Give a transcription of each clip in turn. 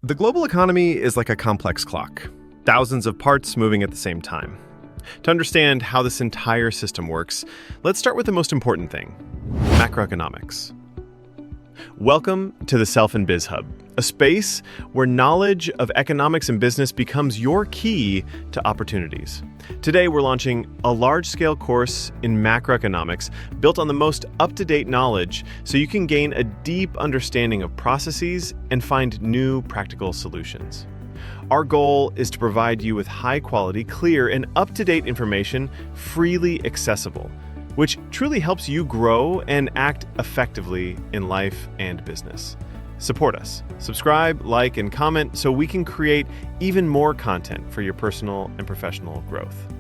The global economy is like a complex clock, thousands of parts moving at the same time. To understand how this entire system works, let's start with the most important thing: macroeconomics. Welcome to the Self and Biz Hub, a space where knowledge of economics and business becomes your key to opportunities. Today, we're launching a large-scale course in macroeconomics built on the most up-to-date knowledge so you can gain a deep understanding of processes and find new practical solutions. Our goal is to provide you with high-quality, clear, and up-to-date information freely accessible, which truly helps you grow and act effectively in life and business. Support us. Subscribe, like, and comment so we can create even more content for your personal and professional growth.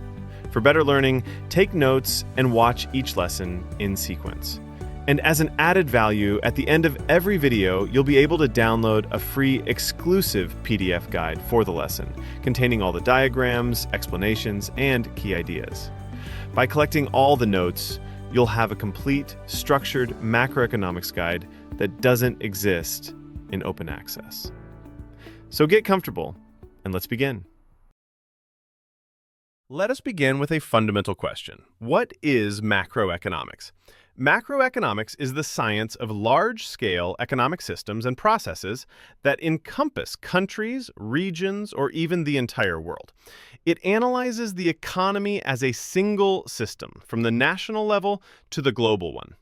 For better learning, take notes and watch each lesson in sequence. And as an added value, at the end of every video, you'll be able to download a free exclusive PDF guide for the lesson, containing all the diagrams, explanations, and key ideas. By collecting all the notes, you'll have a complete, structured macroeconomics guide that doesn't exist in open access. So get comfortable, and let's begin. Let us begin with a fundamental question. What is macroeconomics? Macroeconomics is the science of large-scale economic systems and processes that encompass countries, regions, or even the entire world. It analyzes the economy as a single system, from the national level to the global one.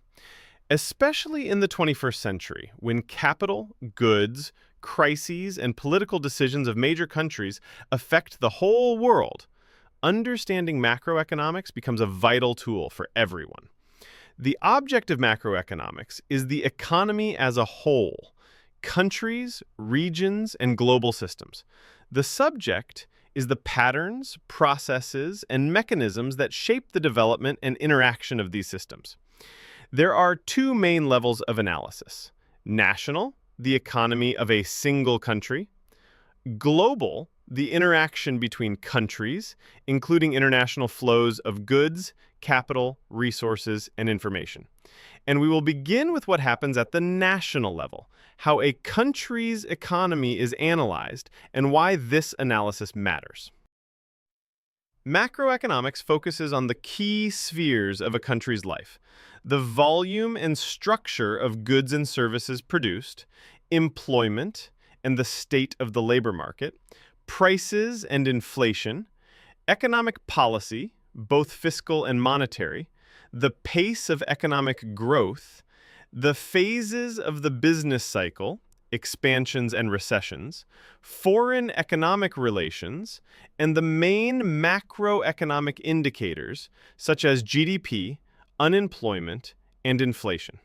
Especially in the 21st century, when capital, goods, crises, and political decisions of major countries affect the whole world, understanding macroeconomics becomes a vital tool for everyone. The object of macroeconomics is the economy as a whole, countries, regions, and global systems. The subject is the patterns, processes, and mechanisms that shape the development and interaction of these systems. There are two main levels of analysis: national, the economy of a single country; global, the interaction between countries, including international flows of goods, capital, resources, and information. And we will begin with what happens at the national level, how a country's economy is analyzed, and why this analysis matters. Macroeconomics focuses on the key spheres of a country's life: the volume and structure of goods and services produced, employment and the state of the labor market, prices and inflation, economic policy, both fiscal and monetary, the pace of economic growth, the phases of the business cycle, expansions and recessions, foreign economic relations, and the main macroeconomic indicators such as GDP, unemployment, and inflation.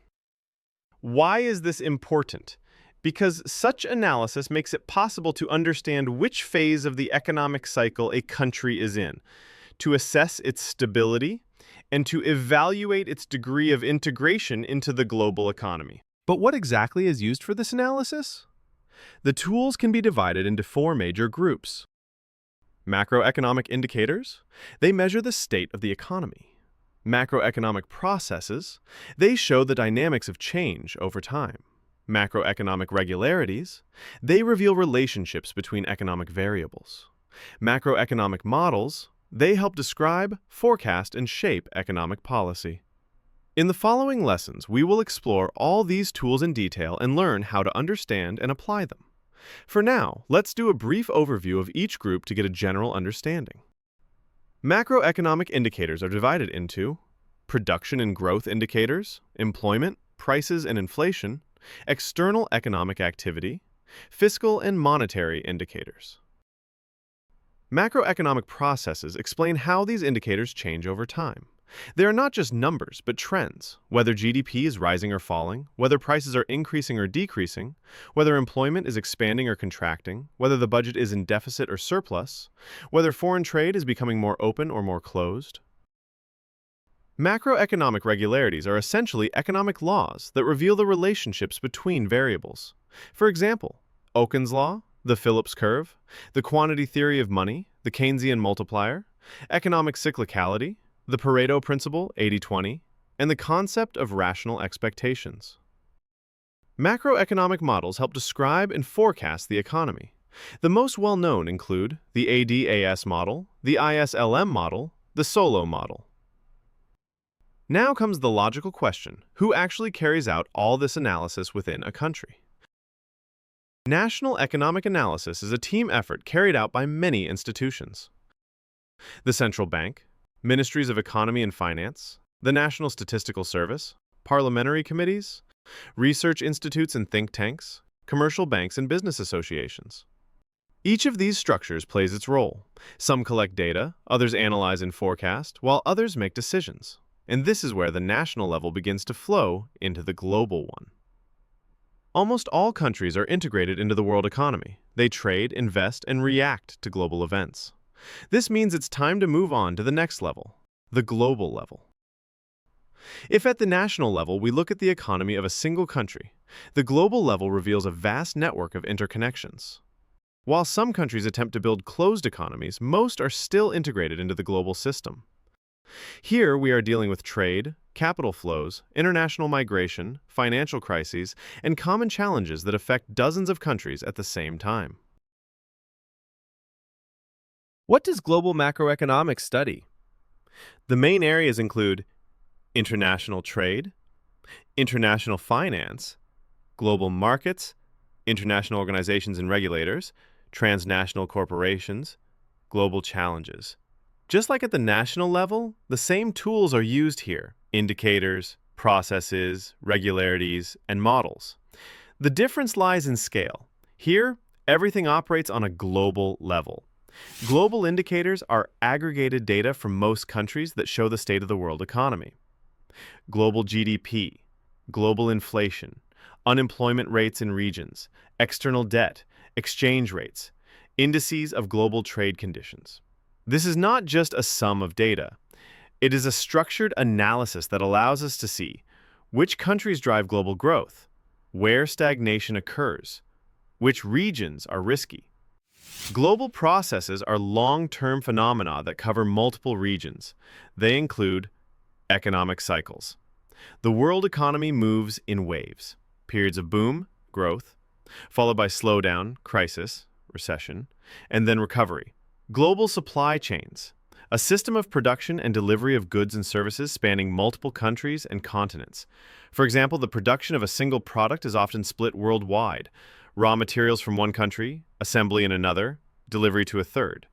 Why is this important? Because such analysis makes it possible to understand which phase of the economic cycle a country is in, to assess its stability, and to evaluate its degree of integration into the global economy. But what exactly is used for this analysis? The tools can be divided into four major groups. Macroeconomic indicators: they measure the state of the economy. Macroeconomic processes: they show the dynamics of change over time. Macroeconomic regularities: they reveal relationships between economic variables. Macroeconomic models: they help describe, forecast, and shape economic policy. In the following lessons, we will explore all these tools in detail and learn how to understand and apply them. For now, let's do a brief overview of each group to get a general understanding. Macroeconomic indicators are divided into production and growth indicators, employment, prices and inflation, external economic activity, fiscal and monetary indicators. Macroeconomic processes explain how these indicators change over time. They are not just numbers, but trends: whether GDP is rising or falling, whether prices are increasing or decreasing, whether employment is expanding or contracting, whether the budget is in deficit or surplus, whether foreign trade is becoming more open or more closed. Macroeconomic regularities are essentially economic laws that reveal the relationships between variables. For example, Oken's law, the Phillips curve, the quantity theory of money, the Keynesian multiplier, economic cyclicality, the Pareto principle, 80-20, and the concept of rational expectations. Macroeconomic models help describe and forecast the economy. The most well-known include the ADAS model, the ISLM model, the SOLO model. Now comes the logical question: who actually carries out all this analysis within a country? National economic analysis is a team effort carried out by many institutions. The central bank, ministries of economy and finance, the National Statistical Service, parliamentary committees, research institutes and think tanks, commercial banks and business associations. Each of these structures plays its role. Some collect data, others analyze and forecast, while others make decisions. And this is where the national level begins to flow into the global one. Almost all countries are integrated into the world economy. They trade, invest, and react to global events. This means it's time to move on to the next level, the global level. If at the national level we look at the economy of a single country, the global level reveals a vast network of interconnections. While some countries attempt to build closed economies, most are still integrated into the global system. Here we are dealing with trade, capital flows, international migration, financial crises, and common challenges that affect dozens of countries at the same time. What does global macroeconomics study? The main areas include international trade, international finance, global markets, international organizations and regulators, transnational corporations, global challenges. Just like at the national level, the same tools are used here: indicators, processes, regularities, and models. The difference lies in scale. Here, everything operates on a global level. Global indicators are aggregated data from most countries that show the state of the world economy. Global GDP, global inflation, unemployment rates in regions, external debt, exchange rates, indices of global trade conditions. This is not just a sum of data. It is a structured analysis that allows us to see which countries drive global growth, where stagnation occurs, which regions are risky. Global processes are long-term phenomena that cover multiple regions. They include economic cycles. The world economy moves in waves: periods of boom, growth, followed by slowdown, crisis, recession, and then recovery. Global supply chains, a system of production and delivery of goods and services spanning multiple countries and continents. For example, the production of a single product is often split worldwide: raw materials from one country, assembly in another, delivery to a third.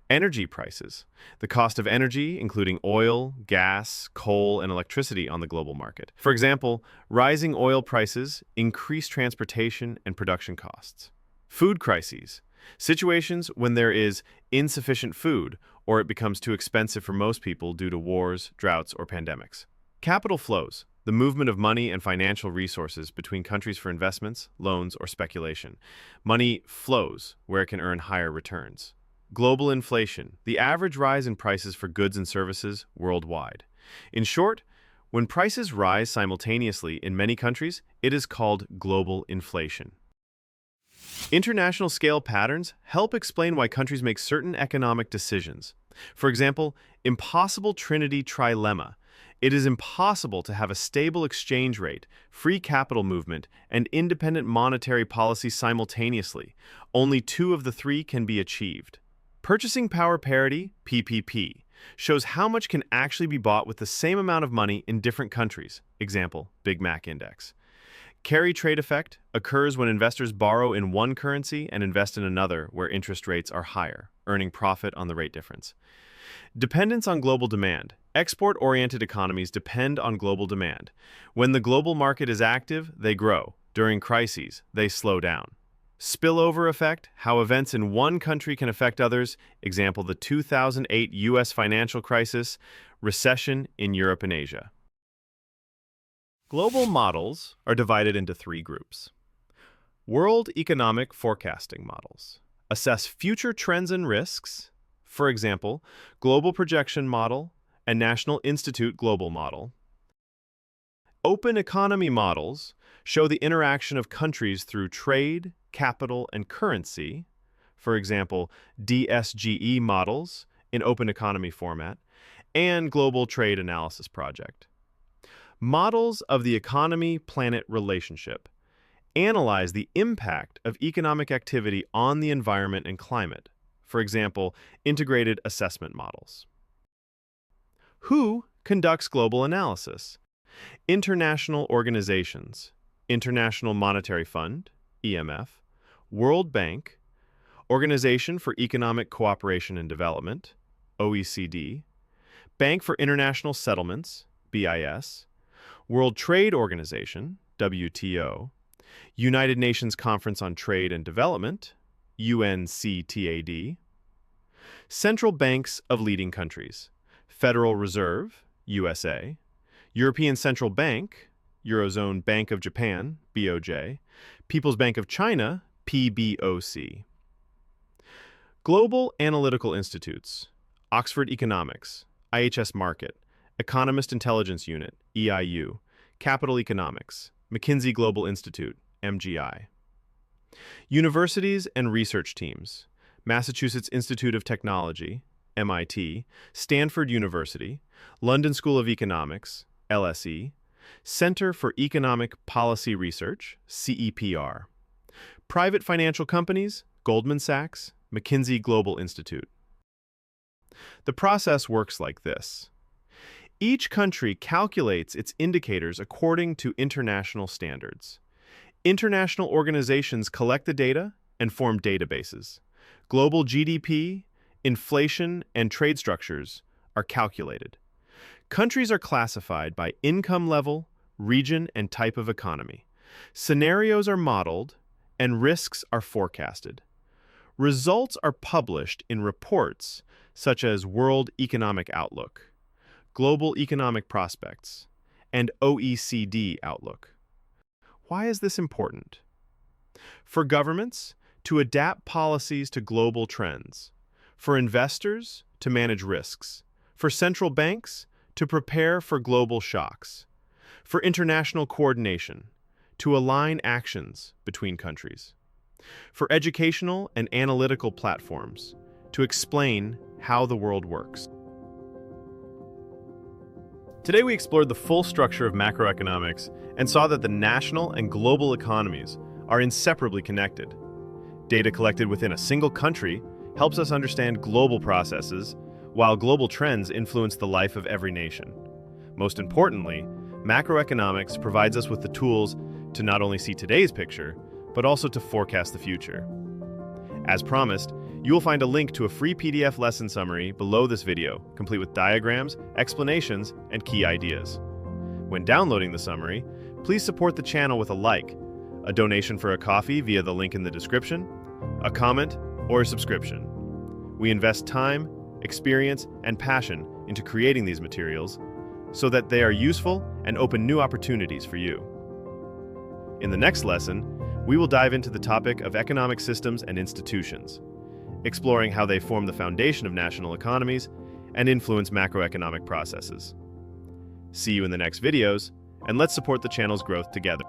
Energy prices, the cost of energy, including oil, gas, coal, and electricity on the global market. For example, rising oil prices increase transportation and production costs. Food crises, situations when there is insufficient food or it becomes too expensive for most people due to wars, droughts, or pandemics. Capital flows, the movement of money and financial resources between countries for investments, loans, or speculation. Money flows where it can earn higher returns. Global inflation, the average rise in prices for goods and services worldwide. In short, when prices rise simultaneously in many countries, it is called global inflation. International scale patterns help explain why countries make certain economic decisions. For example, impossible Trinity trilemma. It is impossible to have a stable exchange rate, free capital movement, and independent monetary policy simultaneously. Only two of the three can be achieved. Purchasing power parity, PPP, shows how much can actually be bought with the same amount of money in different countries. Example, Big Mac Index. Carry trade effect occurs when investors borrow in one currency and invest in another where interest rates are higher, earning profit on the rate difference. Dependence on global demand. Export-oriented economies depend on global demand. When the global market is active, they grow. During crises, they slow down. Spillover effect, how events in one country can affect others. Example, the 2008 U.S. financial crisis, recession in Europe and Asia. Global models are divided into three groups. World economic forecasting models assess future trends and risks. For example, Global Projection Model and National Institute Global Model. Open economy models show the interaction of countries through trade, capital, and currency. For example, DSGE models in open economy format, and Global Trade Analysis Project. Models of the economy-planet relationship. analyze the impact of economic activity on the environment and climate. For example, integrated assessment models. Who conducts global analysis? International organizations, International Monetary Fund, (IMF), World Bank, Organization for Economic Cooperation and Development, (OECD), Bank for International Settlements, (BIS), World Trade Organization, (WTO), United Nations Conference on Trade and Development, UNCTAD, Central Banks of leading countries, Federal Reserve, USA, European Central Bank, Eurozone Bank of Japan, BOJ, People's Bank of China, PBOC. Global Analytical Institutes, Oxford Economics, IHS Markit, Economist Intelligence Unit, EIU, Capital Economics, McKinsey Global Institute, MGI. Universities and research teams, Massachusetts Institute of Technology, MIT, Stanford University, London School of Economics, LSE, Center for Economic Policy Research, CEPR. Private financial companies, Goldman Sachs, McKinsey Global Institute. The process works like this. Each country calculates its indicators according to international standards. International organizations collect the data and form databases. Global GDP, inflation, and trade structures are calculated. Countries are classified by income level, region, and type of economy. Scenarios are modeled, and risks are forecasted. Results are published in reports such as World Economic Outlook, Global Economic Prospects, and OECD Outlook. Why is this important? For governments, to adapt policies to global trends. For investors, to manage risks. For central banks, to prepare for global shocks. For international coordination, to align actions between countries. For educational and analytical platforms, to explain how the world works. Today we explored the full structure of macroeconomics and saw that the national and global economies are inseparably connected. Data collected within a single country helps us understand global processes, while global trends influence the life of every nation. Most importantly, macroeconomics provides us with the tools to not only see today's picture, but also to forecast the future. As promised, you will find a link to a free PDF lesson summary below this video, complete with diagrams, explanations, and key ideas. When downloading the summary, please support the channel with a like, a donation for a coffee via the link in the description, a comment, or a subscription. We invest time, experience, and passion into creating these materials so that they are useful and open new opportunities for you. In the next lesson, we will dive into the topic of economic systems and institutions, exploring how they form the foundation of national economies and influence macroeconomic processes. See you in the next videos, and let's support the channel's growth together.